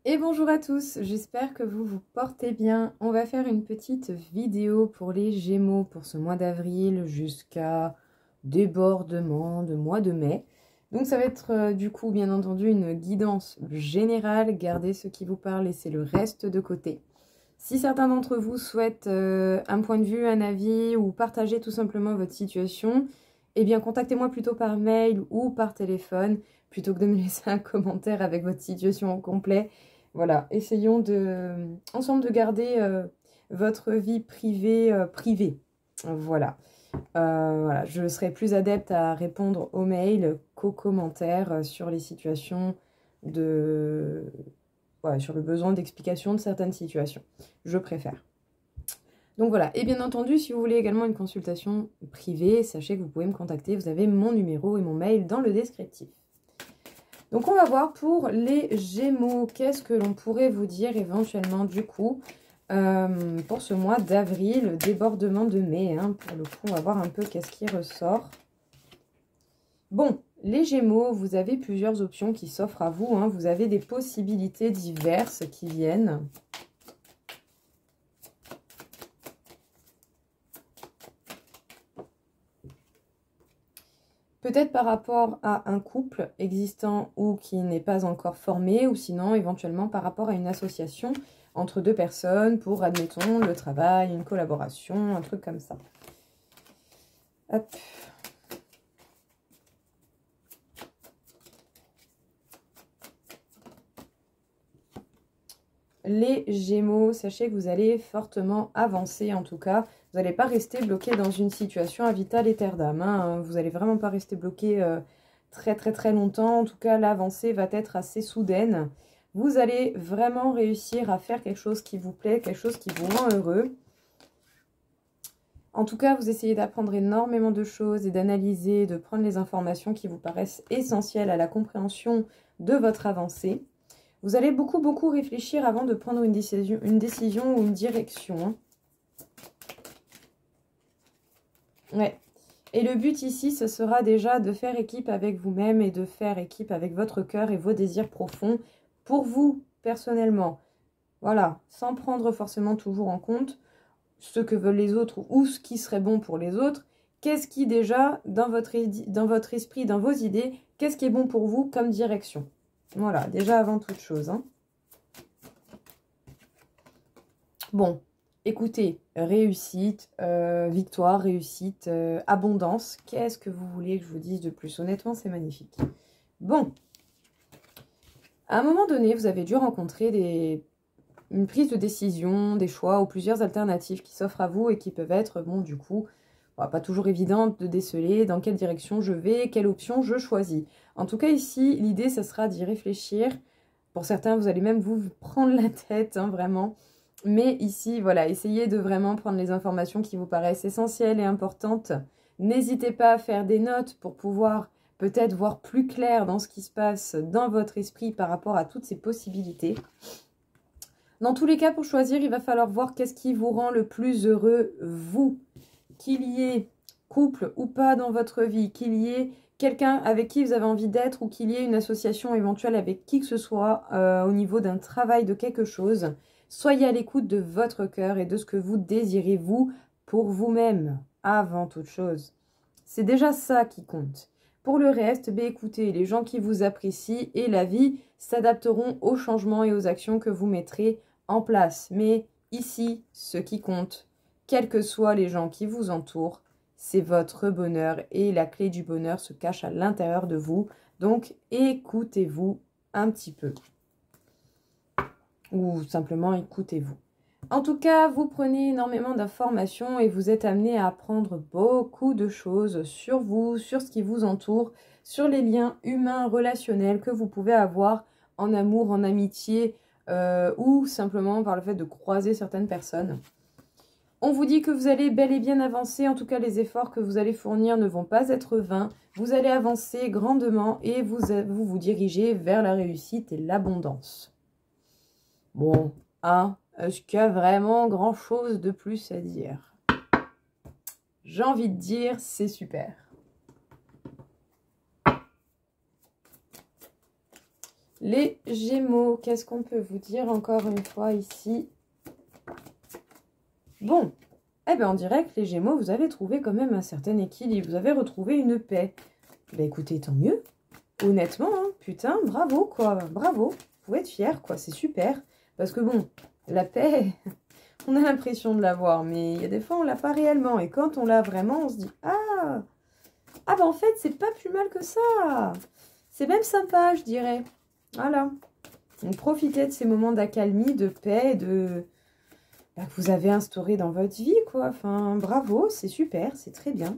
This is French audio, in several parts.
Et bonjour à tous, j'espère que vous vous portez bien. On va faire une petite vidéo pour les Gémeaux pour ce mois d'avril jusqu'à débordement de mois de mai. Donc ça va être du coup bien entendu une guidance générale, gardez ce qui vous parle, laissez le reste de côté. Si certains d'entre vous souhaitent un point de vue, un avis ou partager tout simplement votre situation, eh bien contactez-moi plutôt par mail ou par téléphone plutôt que de me laisser un commentaire avec votre situation au complet. Voilà, essayons ensemble de garder votre vie privée privée. Voilà. Voilà, je serai plus adepte à répondre aux mails qu'aux commentaires sur les situations de... Ouais, sur le besoin d'explication de certaines situations. Je préfère. Donc voilà, et bien entendu, si vous voulez également une consultation privée, sachez que vous pouvez me contacter, vous avez mon numéro et mon mail dans le descriptif. Donc on va voir pour les Gémeaux, qu'est-ce que l'on pourrait vous dire éventuellement du coup pour ce mois d'avril, débordement de mai, hein, pour le coup on va voir un peu qu'est-ce qui ressort. Bon, les Gémeaux, vous avez plusieurs options qui s'offrent à vous, hein, vous avez des possibilités diverses qui viennent. Peut-être par rapport à un couple existant ou qui n'est pas encore formé, ou sinon éventuellement par rapport à une association entre deux personnes pour, admettons, le travail, une collaboration, un truc comme ça. Hop. Les Gémeaux, sachez que vous allez fortement avancer en tout cas. Vous n'allez pas rester bloqué dans une situation à vitam aeternam. Hein. Vous n'allez vraiment pas rester bloqué très longtemps. En tout cas, l'avancée va être assez soudaine. Vous allez vraiment réussir à faire quelque chose qui vous plaît, quelque chose qui vous rend heureux. En tout cas, vous essayez d'apprendre énormément de choses et d'analyser, de prendre les informations qui vous paraissent essentielles à la compréhension de votre avancée. Vous allez beaucoup réfléchir avant de prendre une décision ou une direction. Ouais. Et le but ici, ce sera déjà de faire équipe avec vous-même et de faire équipe avec votre cœur et vos désirs profonds pour vous, personnellement. Voilà, sans prendre forcément toujours en compte ce que veulent les autres ou ce qui serait bon pour les autres. Qu'est-ce qui déjà, dans votre esprit, dans vos idées, qu'est-ce qui est bon pour vous comme direction? Voilà, déjà avant toute chose. Hein. Bon, écoutez, réussite, victoire, réussite, abondance. Qu'est-ce que vous voulez que je vous dise de plus? Honnêtement, c'est magnifique. Bon, à un moment donné, vous avez dû rencontrer une prise de décision, des choix ou plusieurs alternatives qui s'offrent à vous et qui peuvent être, bon, du coup, pas toujours évidentes de déceler dans quelle direction je vais, quelle option je choisis. En tout cas, ici, l'idée, ça sera d'y réfléchir. Pour certains, vous allez même vous prendre la tête, hein, vraiment. Mais ici, voilà, essayez de vraiment prendre les informations qui vous paraissent essentielles et importantes. N'hésitez pas à faire des notes pour pouvoir peut-être voir plus clair dans ce qui se passe dans votre esprit par rapport à toutes ces possibilités. Dans tous les cas, pour choisir, il va falloir voir qu'est-ce qui vous rend le plus heureux, vous. Qu'il y ait couple ou pas dans votre vie, qu'il y ait quelqu'un avec qui vous avez envie d'être ou qu'il y ait une association éventuelle avec qui que ce soit au niveau d'un travail de quelque chose. Soyez à l'écoute de votre cœur et de ce que vous désirez, vous, pour vous-même, avant toute chose. C'est déjà ça qui compte. Pour le reste, écoutez, les gens qui vous apprécient et la vie s'adapteront aux changements et aux actions que vous mettrez en place. Mais ici, ce qui compte, quels que soient les gens qui vous entourent, c'est votre bonheur et la clé du bonheur se cache à l'intérieur de vous. Donc, écoutez-vous un petit peu. Ou simplement écoutez-vous. En tout cas, vous prenez énormément d'informations et vous êtes amené à apprendre beaucoup de choses sur vous, sur ce qui vous entoure, sur les liens humains, relationnels que vous pouvez avoir en amour, en amitié ou simplement par le fait de croiser certaines personnes. On vous dit que vous allez bel et bien avancer, en tout cas les efforts que vous allez fournir ne vont pas être vains. Vous allez avancer grandement et vous dirigez vers la réussite et l'abondance. Bon, hein, est-ce qu'il y a vraiment grand-chose de plus à dire? J'ai envie de dire, c'est super. Les Gémeaux, qu'est-ce qu'on peut vous dire encore une fois ici? Bon, eh bien on dirait que les Gémeaux, vous avez trouvé quand même un certain équilibre. Vous avez retrouvé une paix. Ben écoutez, tant mieux. Honnêtement, hein, putain, bravo quoi. Bravo. Vous pouvez être fiers quoi, c'est super. Parce que bon, la paix, on a l'impression de l'avoir, mais il y a des fois on l'a pas réellement. Et quand on l'a vraiment, on se dit, ah ben en fait, c'est pas plus mal que ça. C'est même sympa, je dirais. Voilà. Donc, profitez de ces moments d'accalmie, de paix, que vous avez instauré dans votre vie, quoi. Enfin, bravo, c'est super, c'est très bien.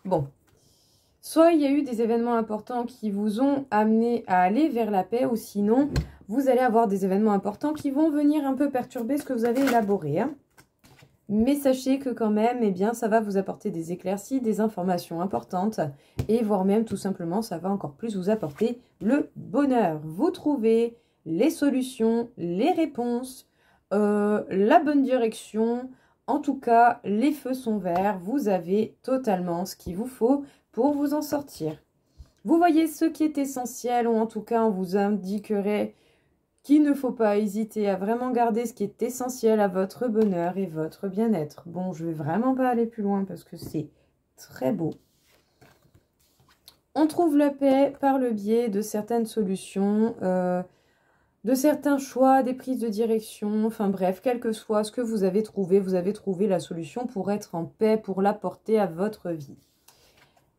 Bon. Soit il y a eu des événements importants qui vous ont amené à aller vers la paix, ou sinon, vous allez avoir des événements importants qui vont venir un peu perturber ce que vous avez élaboré, hein. Mais sachez que quand même, eh bien, ça va vous apporter des éclaircies, des informations importantes. Et voire même, tout simplement, ça va encore plus vous apporter le bonheur. Vous trouvez les solutions, les réponses, la bonne direction. En tout cas, les feux sont verts. Vous avez totalement ce qu'il vous faut pour vous en sortir. Vous voyez ce qui est essentiel, ou en tout cas, on vous indiquerait qu'il ne faut pas hésiter à vraiment garder ce qui est essentiel à votre bonheur et votre bien-être. Bon, je ne vais vraiment pas aller plus loin parce que c'est très beau. On trouve la paix par le biais de certaines solutions, de certains choix, des prises de direction, enfin bref, quel que soit ce que vous avez trouvé la solution pour être en paix, pour l'apporter à votre vie.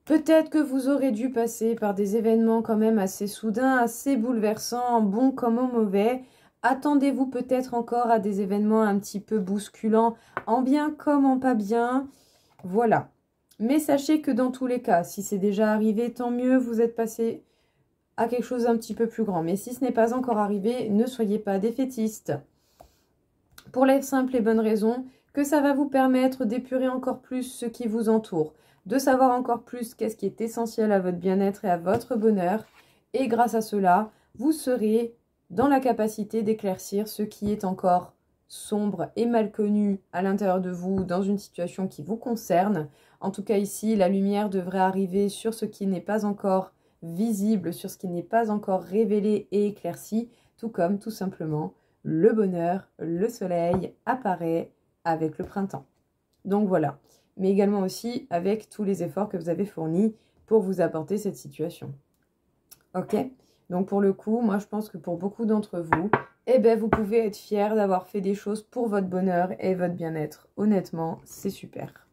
Peut-être que vous aurez dû passer par des événements quand même assez soudains, assez bouleversants, en bon comme en mauvais. Attendez-vous peut-être encore à des événements un petit peu bousculants, en bien comme en pas bien. Voilà. Mais sachez que dans tous les cas, si c'est déjà arrivé, tant mieux, vous êtes passé à quelque chose d'un petit peu plus grand. Mais si ce n'est pas encore arrivé, ne soyez pas défaitistes. Pour la simple et bonne raison que ça va vous permettre d'épurer encore plus ce qui vous entoure, de savoir encore plus qu'est-ce qui est essentiel à votre bien-être et à votre bonheur. Et grâce à cela, vous serez dans la capacité d'éclaircir ce qui est encore sombre et mal connu à l'intérieur de vous dans une situation qui vous concerne. En tout cas ici, la lumière devrait arriver sur ce qui n'est pas encore visible, sur ce qui n'est pas encore révélé et éclairci, tout comme tout simplement le bonheur, le soleil apparaît avec le printemps. Donc voilà. Mais également aussi avec tous les efforts que vous avez fournis pour vous apporter cette situation. Ok? Donc pour le coup, moi je pense que pour beaucoup d'entre vous, eh ben, vous pouvez être fiers d'avoir fait des choses pour votre bonheur et votre bien-être. Honnêtement, c'est super.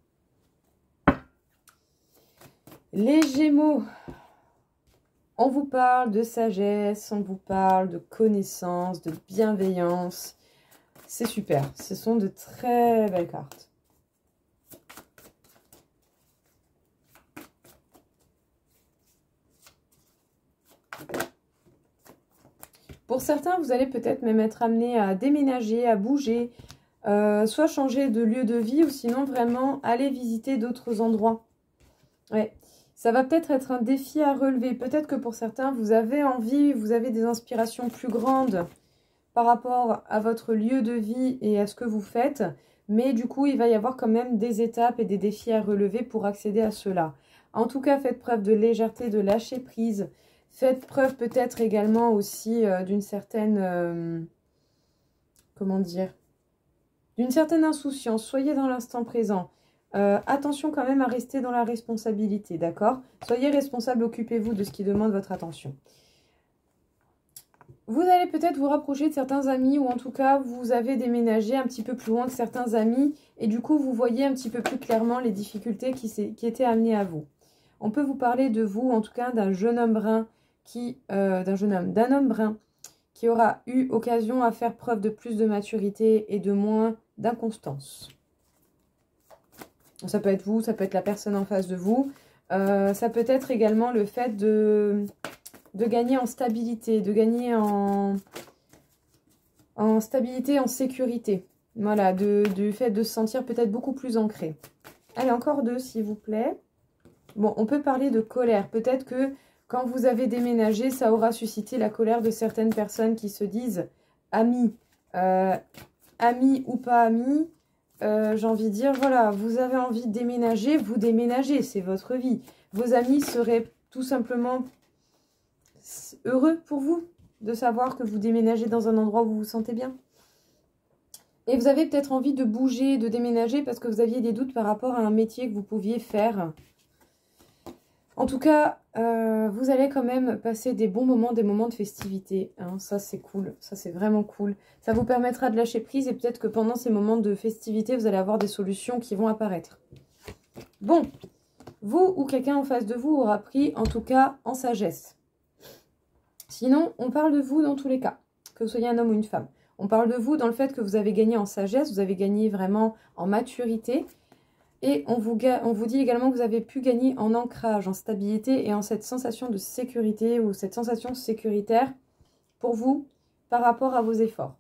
Les Gémeaux, on vous parle de sagesse, on vous parle de connaissance, de bienveillance. C'est super, ce sont de très belles cartes. Pour certains, vous allez peut-être même être amené à déménager, à bouger, soit changer de lieu de vie ou sinon vraiment aller visiter d'autres endroits. Ouais, ça va peut-être être un défi à relever. Peut-être que pour certains, vous avez envie, vous avez des inspirations plus grandes par rapport à votre lieu de vie et à ce que vous faites. Mais du coup, il va y avoir quand même des étapes et des défis à relever pour accéder à cela. En tout cas, faites preuve de légèreté, de lâcher prise. Faites preuve peut-être également aussi d'une certaine... comment dire? D'une certaine insouciance. Soyez dans l'instant présent. Attention quand même à rester dans la responsabilité, d'accord? Soyez responsable, occupez-vous de ce qui demande votre attention. Vous allez peut-être vous rapprocher de certains amis ou en tout cas vous avez déménagé un petit peu plus loin que certains amis et du coup vous voyez un petit peu plus clairement les difficultés qui étaient amenées à vous. On peut vous parler de vous, en tout cas d'un jeune homme brun d'un homme brun qui aura eu occasion à faire preuve de plus de maturité et de moins d'inconstance. Ça peut être vous, ça peut être la personne en face de vous. Ça peut être également le fait de gagner en stabilité, de gagner en stabilité, en sécurité. Voilà, du fait de se sentir peut-être beaucoup plus ancré. Allez, encore deux, s'il vous plaît. Bon, on peut parler de colère. Peut-être que quand vous avez déménagé, ça aura suscité la colère de certaines personnes qui se disent amis. Amis ou pas amis, j'ai envie de dire, voilà, vous avez envie de déménager, vous déménagez, c'est votre vie. Vos amis seraient tout simplement heureux pour vous de savoir que vous déménagez dans un endroit où vous vous sentez bien. Et vous avez peut-être envie de bouger, de déménager parce que vous aviez des doutes par rapport à un métier que vous pouviez faire. En tout cas, vous allez quand même passer des bons moments, des moments de festivité. Hein. Ça, c'est cool. Ça, c'est vraiment cool. Ça vous permettra de lâcher prise et peut-être que pendant ces moments de festivité, vous allez avoir des solutions qui vont apparaître. Bon, vous ou quelqu'un en face de vous aura pris, en tout cas, en sagesse. Sinon, on parle de vous dans tous les cas, que vous soyez un homme ou une femme. On parle de vous dans le fait que vous avez gagné en sagesse, vous avez gagné vraiment en maturité. Et on vous dit également que vous avez pu gagner en ancrage, en stabilité et en cette sensation de sécurité ou cette sensation sécuritaire pour vous par rapport à vos efforts.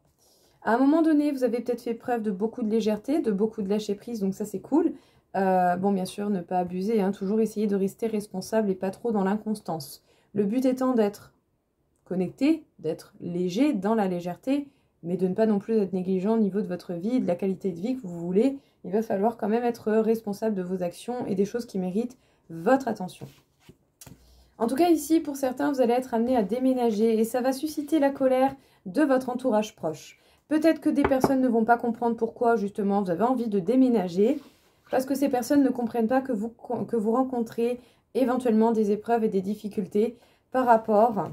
À un moment donné, vous avez peut-être fait preuve de beaucoup de légèreté, de beaucoup de lâcher prise, donc ça c'est cool. Bon, bien sûr, ne pas abuser, hein, toujours essayer de rester responsable et pas trop dans l'inconstance. Le but étant d'être connecté, d'être léger dans la légèreté, mais de ne pas non plus être négligent au niveau de votre vie, de la qualité de vie que vous voulez. Il va falloir quand même être responsable de vos actions et des choses qui méritent votre attention. En tout cas, ici, pour certains, vous allez être amené à déménager et ça va susciter la colère de votre entourage proche. Peut-être que des personnes ne vont pas comprendre pourquoi, justement, vous avez envie de déménager parce que ces personnes ne comprennent pas que vous rencontrez éventuellement des épreuves et des difficultés par rapport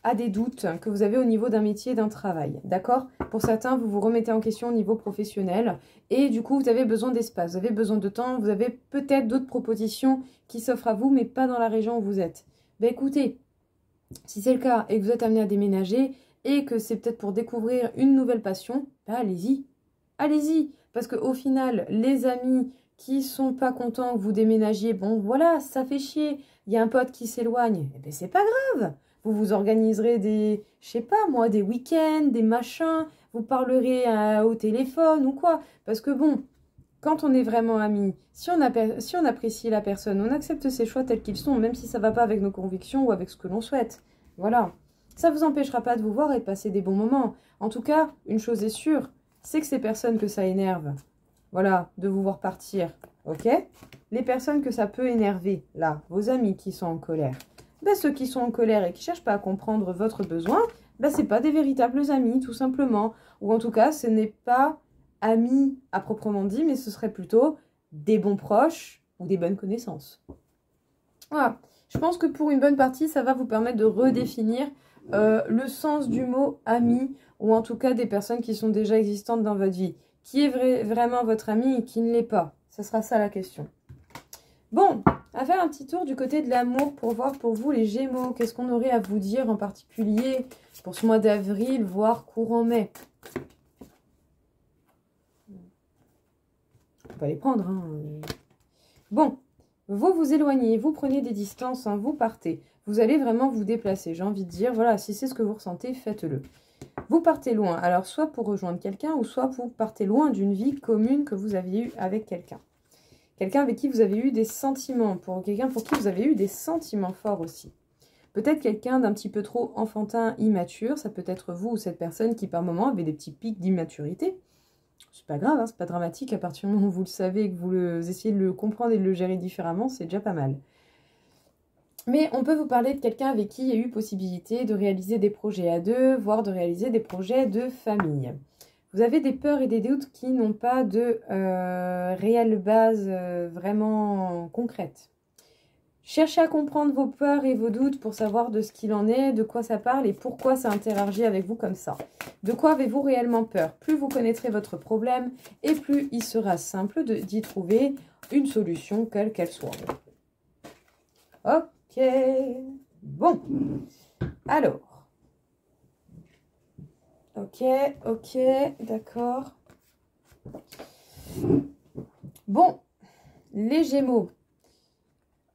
à des doutes que vous avez au niveau d'un métier, d'un travail, d'accord? Pour certains, vous vous remettez en question au niveau professionnel et du coup, vous avez besoin d'espace, vous avez besoin de temps, vous avez peut-être d'autres propositions qui s'offrent à vous, mais pas dans la région où vous êtes. Ben écoutez, si c'est le cas et que vous êtes amené à déménager et que c'est peut-être pour découvrir une nouvelle passion, ben allez-y, allez-y, parce qu'au final, les amis qui sont pas contents que vous déménagiez, bon voilà, ça fait chier, il y a un pote qui s'éloigne, eh ben c'est pas grave. Vous vous organiserez des, je sais pas moi, des week-ends, des machins, vous parlerez au téléphone ou quoi. Parce que bon, quand on est vraiment amis, si on apprécie la personne, on accepte ses choix tels qu'ils sont, même si ça ne va pas avec nos convictions ou avec ce que l'on souhaite. Voilà. Ça ne vous empêchera pas de vous voir et de passer des bons moments. En tout cas, une chose est sûre, c'est que ces personnes que ça énerve, voilà, de vous voir partir, ok? Les personnes que ça peut énerver, là, vos amis qui sont en colère, ben, ceux qui sont en colère et qui ne cherchent pas à comprendre votre besoin, ben, ce n'est pas des véritables amis, tout simplement. Ou en tout cas, ce n'est pas amis à proprement dit, mais ce serait plutôt des bons proches ou des bonnes connaissances. Voilà. Je pense que pour une bonne partie, ça va vous permettre de redéfinir le sens du mot ami, ou en tout cas des personnes qui sont déjà existantes dans votre vie. Qui est vraiment votre ami et qui ne l'est pas? Ce sera ça la question. Bon, on va faire un petit tour du côté de l'amour pour voir pour vous les Gémeaux. Qu'est-ce qu'on aurait à vous dire en particulier pour ce mois d'avril, voire courant mai? On va les prendre. Hein. Bon, vous vous éloignez, vous prenez des distances, hein, vous partez. Vous allez vraiment vous déplacer. J'ai envie de dire, voilà, si c'est ce que vous ressentez, faites-le. Vous partez loin. Alors, soit pour rejoindre quelqu'un, ou soit vous partez loin d'une vie commune que vous aviez eue avec quelqu'un. Quelqu'un avec qui vous avez eu des sentiments, pour quelqu'un pour qui vous avez eu des sentiments forts aussi. Peut-être quelqu'un d'un petit peu trop enfantin, immature, ça peut être vous ou cette personne qui par moment avait des petits pics d'immaturité. C'est pas grave, hein, c'est pas dramatique, à partir du moment où vous le savez et que vous essayez de le comprendre et de le gérer différemment, c'est déjà pas mal. Mais on peut vous parler de quelqu'un avec qui il y a eu possibilité de réaliser des projets à deux, voire de réaliser des projets de famille. Vous avez des peurs et des doutes qui n'ont pas de réelle base vraiment concrète. Cherchez à comprendre vos peurs et vos doutes pour savoir de ce qu'il en est, de quoi ça parle et pourquoi ça interagit avec vous comme ça. De quoi avez-vous réellement peur? Plus vous connaîtrez votre problème et plus il sera simple d'y trouver une solution quelle qu'elle soit. Ok, bon, alors. Ok, d'accord. Bon, les Gémeaux,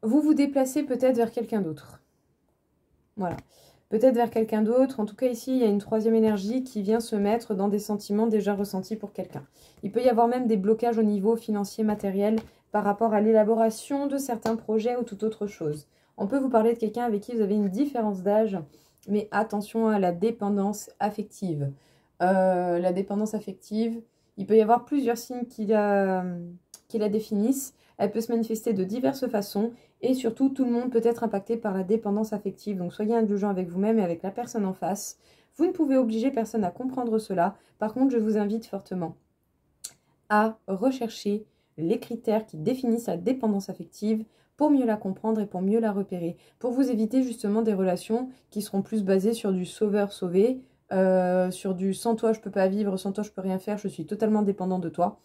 vous vous déplacez peut-être vers quelqu'un d'autre. Voilà, peut-être vers quelqu'un d'autre. En tout cas, ici, il y a une troisième énergie qui vient se mettre dans des sentiments déjà ressentis pour quelqu'un. Il peut y avoir même des blocages au niveau financier, matériel, par rapport à l'élaboration de certains projets ou toute autre chose. On peut vous parler de quelqu'un avec qui vous avez une différence d'âge, mais attention à la dépendance affective. La dépendance affective, il peut y avoir plusieurs signes qui la définissent. Elle peut se manifester de diverses façons Et surtout, tout le monde peut être impacté par la dépendance affective. Donc soyez indulgent avec vous-même et avec la personne en face. Vous ne pouvez obliger personne à comprendre cela. Par contre, je vous invite fortement à rechercher les critères qui définissent la dépendance affective pour mieux la comprendre et pour mieux la repérer. Pour vous éviter justement des relations qui seront plus basées sur du sauveur-sauvé, sur du sans toi je peux pas vivre, sans toi je peux rien faire, je suis totalement dépendant de toi.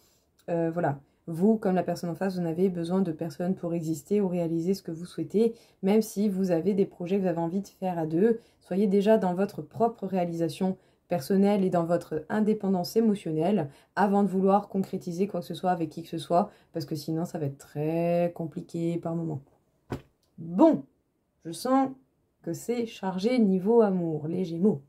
Voilà. Vous, comme la personne en face, vous n'avez besoin de personne pour exister ou réaliser ce que vous souhaitez, même si vous avez des projets que vous avez envie de faire à deux. Soyez déjà dans votre propre réalisation personnelle et dans votre indépendance émotionnelle avant de vouloir concrétiser quoi que ce soit avec qui que ce soit, parce que sinon ça va être très compliqué par moment. Bon, je sens que c'est chargé niveau amour, les Gémeaux.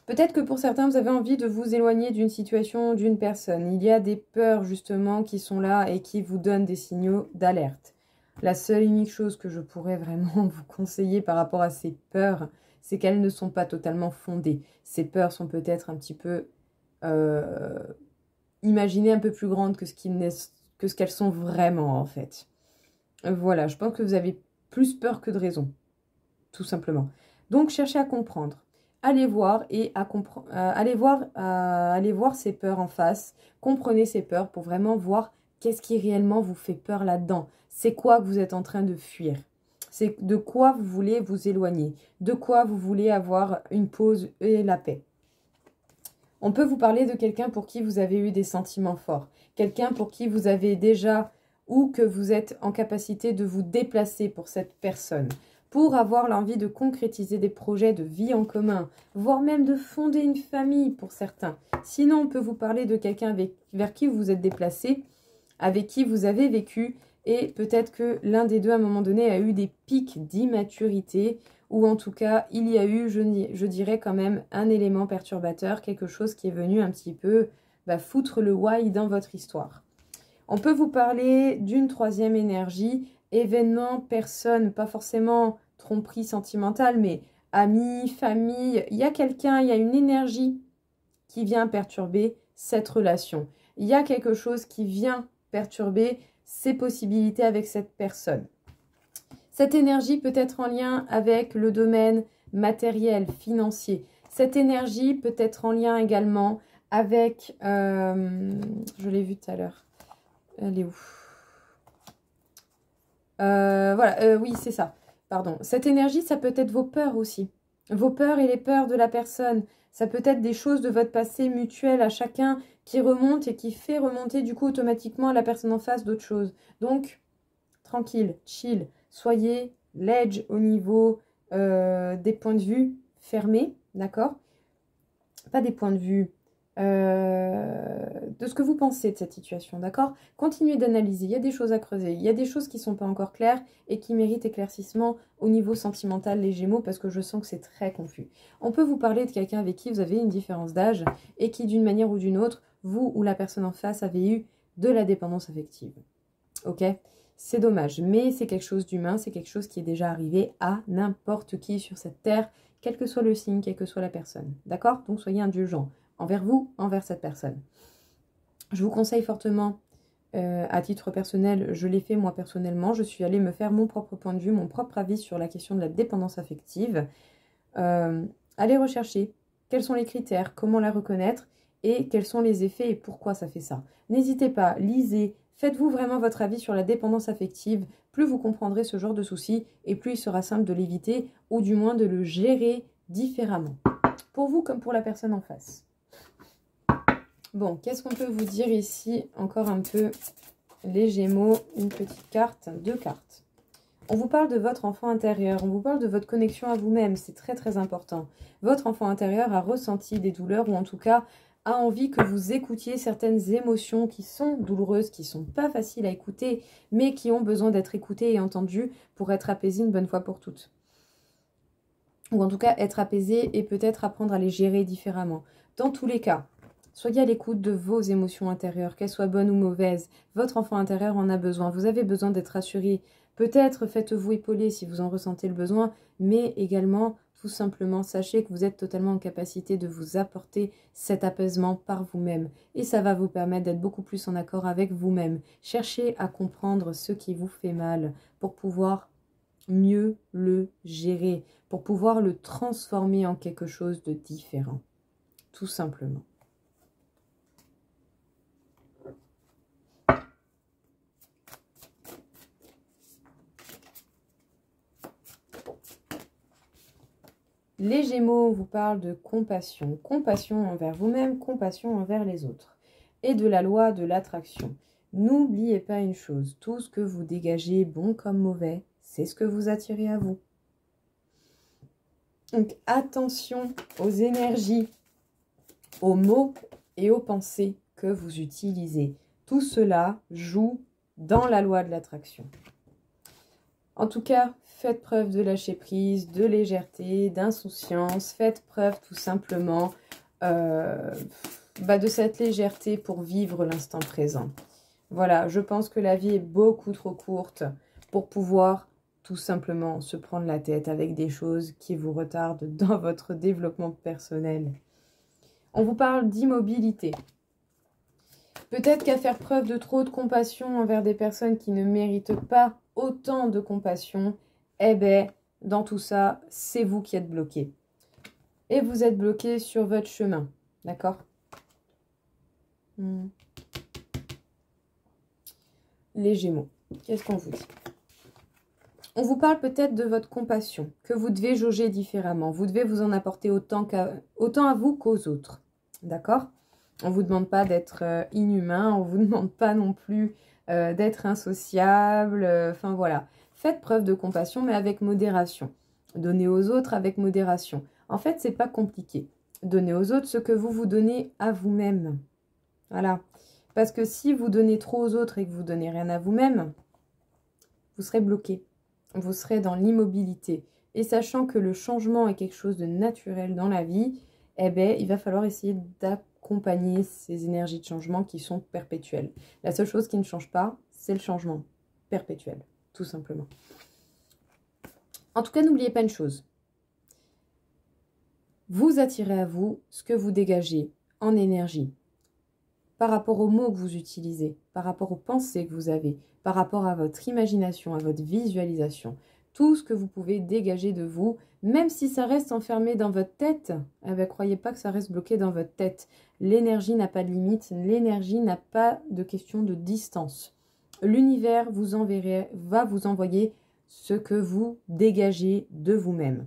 Peut-être que pour certains, vous avez envie de vous éloigner d'une situation, d'une personne. Il y a des peurs justement qui sont là et qui vous donnent des signaux d'alerte. La seule unique chose que je pourrais vraiment vous conseiller par rapport à ces peurs, c'est qu'elles ne sont pas totalement fondées. Ces peurs sont peut-être un petit peu imaginées un peu plus grandes que ce qu'elles sont vraiment en fait. Voilà, je pense que vous avez plus peur que de raison, tout simplement. Donc cherchez à comprendre. Allez voir ces peurs en face. Comprenez ces peurs pour vraiment voir qu'est-ce qui réellement vous fait peur là-dedans. C'est quoi que vous êtes en train de fuir? C'est de quoi vous voulez vous éloigner? De quoi vous voulez avoir une pause et la paix? On peut vous parler de quelqu'un pour qui vous avez eu des sentiments forts. Quelqu'un pour qui vous avez déjà ou que vous êtes en capacité de vous déplacer pour cette personne. Pour avoir l'envie de concrétiser des projets de vie en commun, voire même de fonder une famille pour certains. Sinon, on peut vous parler de quelqu'un vers qui vous vous êtes déplacé, avec qui vous avez vécu, et peut-être que l'un des deux, à un moment donné, a eu des pics d'immaturité, ou en tout cas, il y a eu, je dirais quand même, un élément perturbateur, quelque chose qui est venu un petit peu foutre le why dans votre histoire. On peut vous parler d'une troisième énergie, événement, personne, pas forcément tromperie sentimentale, mais amis, famille. Il y a quelqu'un, il y a une énergie qui vient perturber cette relation. Il y a quelque chose qui vient perturber ces possibilités avec cette personne. Cette énergie peut être en lien avec le domaine matériel, financier. Cette énergie peut être en lien également avec, je l'ai vu tout à l'heure, elle est où? Voilà, oui, c'est ça. Pardon. Cette énergie, ça peut être vos peurs aussi. Vos peurs et les peurs de la personne. Ça peut être des choses de votre passé mutuel à chacun qui remontent et qui fait remonter du coup automatiquement à la personne en face d'autres choses. Donc, tranquille, chill. Soyez ledge au niveau des points de vue fermés, d'accord? Pas des points de vue de ce que vous pensez de cette situation, d'accord? Continuez d'analyser, il y a des choses à creuser, il y a des choses qui ne sont pas encore claires et qui méritent éclaircissement au niveau sentimental, les Gémeaux, parce que je sens que c'est très confus. On peut vous parler de quelqu'un avec qui vous avez une différence d'âge et qui, d'une manière ou d'une autre, vous ou la personne en face avez eu de la dépendance affective, ok? C'est dommage, mais c'est quelque chose d'humain, c'est quelque chose qui est déjà arrivé à n'importe qui sur cette terre, quel que soit le signe, quelle que soit la personne, d'accord? Donc soyez indulgents envers vous, envers cette personne. Je vous conseille fortement, à titre personnel, je l'ai fait moi personnellement, je suis allée me faire mon propre point de vue, mon propre avis sur la question de la dépendance affective. Allez rechercher quels sont les critères, comment la reconnaître et quels sont les effets et pourquoi ça fait ça. N'hésitez pas, lisez, faites-vous vraiment votre avis sur la dépendance affective. Plus vous comprendrez ce genre de soucis et plus il sera simple de l'éviter ou du moins de le gérer différemment. Pour vous comme pour la personne en face. Bon, qu'est-ce qu'on peut vous dire ici? Encore un peu les Gémeaux, une petite carte, deux cartes. On vous parle de votre enfant intérieur, on vous parle de votre connexion à vous-même, c'est très très important. Votre enfant intérieur a ressenti des douleurs ou en tout cas a envie que vous écoutiez certaines émotions qui sont douloureuses, qui ne sont pas faciles à écouter, mais qui ont besoin d'être écoutées et entendues pour être apaisées une bonne fois pour toutes. Ou en tout cas être apaisées et peut-être apprendre à les gérer différemment. Dans tous les cas, soyez à l'écoute de vos émotions intérieures, qu'elles soient bonnes ou mauvaises. Votre enfant intérieur en a besoin. Vous avez besoin d'être rassuré. Peut-être faites-vous épauler si vous en ressentez le besoin, mais également Tout simplement, sachez que vous êtes totalement en capacité de vous apporter cet apaisement par vous-même. Et ça va vous permettre d'être beaucoup plus en accord avec vous-même. Cherchez à comprendre ce qui vous fait mal pour pouvoir mieux le gérer, pour pouvoir le transformer en quelque chose de différent. Tout simplement. Les Gémeaux vous parlent de compassion. Compassion envers vous-même, compassion envers les autres. Et de la loi de l'attraction. N'oubliez pas une chose, tout ce que vous dégagez, bon comme mauvais, c'est ce que vous attirez à vous. Donc attention aux énergies, aux mots et aux pensées que vous utilisez. Tout cela joue dans la loi de l'attraction. En tout cas, faites preuve de lâcher prise, de légèreté, d'insouciance. Faites preuve tout simplement de cette légèreté pour vivre l'instant présent. Voilà, je pense que la vie est beaucoup trop courte pour pouvoir tout simplement se prendre la tête avec des choses qui vous retardent dans votre développement personnel. On vous parle d'immobilité. Peut-être qu'à faire preuve de trop de compassion envers des personnes qui ne méritent pas autant de compassion, eh bien, dans tout ça, c'est vous qui êtes bloqué. Et vous êtes bloqué sur votre chemin, d'accord? Les Gémeaux, qu'est-ce qu'on vous dit? On vous parle peut-être de votre compassion, que vous devez jauger différemment. Vous devez vous en apporter autant à vous qu'aux autres, d'accord? On ne vous demande pas d'être inhumain, on ne vous demande pas non plus d'être insociable, enfin voilà. Faites preuve de compassion, mais avec modération. Donnez aux autres avec modération. En fait, c'est pas compliqué. Donnez aux autres ce que vous vous donnez à vous-même. Voilà. Parce que si vous donnez trop aux autres et que vous ne donnez rien à vous-même, vous serez bloqué. Vous serez dans l'immobilité. Et sachant que le changement est quelque chose de naturel dans la vie, eh bien, il va falloir essayer d'accompagner ces énergies de changement qui sont perpétuelles. La seule chose qui ne change pas, c'est le changement perpétuel, tout simplement. En tout cas, n'oubliez pas une chose. Vous attirez à vous ce que vous dégagez en énergie. Par rapport aux mots que vous utilisez, par rapport aux pensées que vous avez, par rapport à votre imagination, à votre visualisation, tout ce que vous pouvez dégager de vous, même si ça reste enfermé dans votre tête, eh bien, croyez pas que ça reste bloqué dans votre tête. L'énergie n'a pas de limite, l'énergie n'a pas de question de distance. L'univers va vous envoyer ce que vous dégagez de vous-même.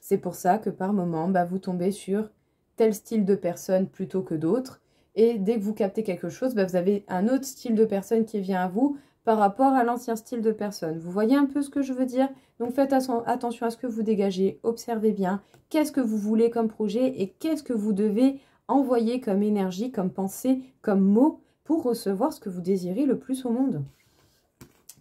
C'est pour ça que par moment, vous tombez sur tel style de personne plutôt que d'autres. Et dès que vous captez quelque chose, vous avez un autre style de personne qui vient à vous par rapport à l'ancien style de personne. Vous voyez un peu ce que je veux dire? Donc faites attention à ce que vous dégagez, observez bien qu'est-ce que vous voulez comme projet et qu'est-ce que vous devez envoyer comme énergie, comme pensée, comme mot pour recevoir ce que vous désirez le plus au monde.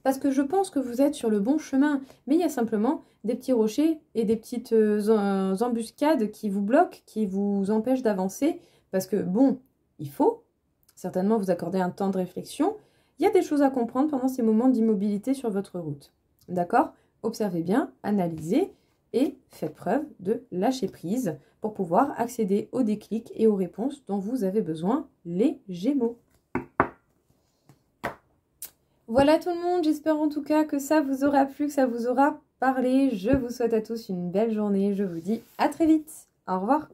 Parce que je pense que vous êtes sur le bon chemin, mais il y a simplement des petits rochers et des petites embuscades qui vous bloquent, qui vous empêchent d'avancer, parce que bon, il faut certainement vous accorder un temps de réflexion. Il y a des choses à comprendre pendant ces moments d'immobilité sur votre route. D'accord? Observez bien, analysez et faites preuve de lâcher prise pour pouvoir accéder aux déclics et aux réponses dont vous avez besoin, les Gémeaux. Voilà tout le monde, j'espère en tout cas que ça vous aura plu, que ça vous aura parlé. Je vous souhaite à tous une belle journée, je vous dis à très vite. Au revoir.